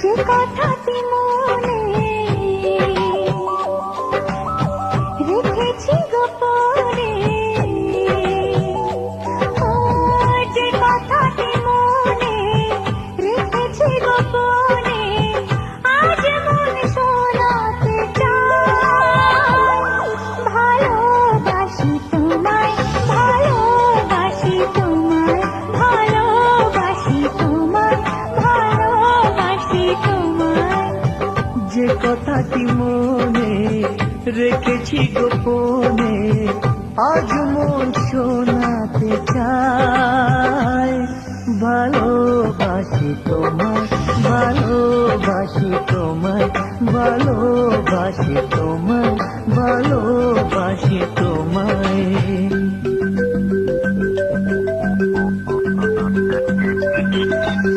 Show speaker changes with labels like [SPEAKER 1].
[SPEAKER 1] যে কথাটি মনে রেখেছি গোপনে, ও যে কথাটি মনে রেখেছি গোপনে, আজ মন শোনাতে চাই। ভালোবাসি তোমায়, ভালোবাসি তোমায়, ভালোবাসি তোমায়, ভালোবাসি তোমায়।
[SPEAKER 2] যে কথাটি মনে রেখেছি গোপনে, আজ মন শোনাতে চায়। ভালোবাসি তোমায়, ভালোবাসি তোমায়, ভালোবাসি তোমায়, ভালোবাসি তোমায়।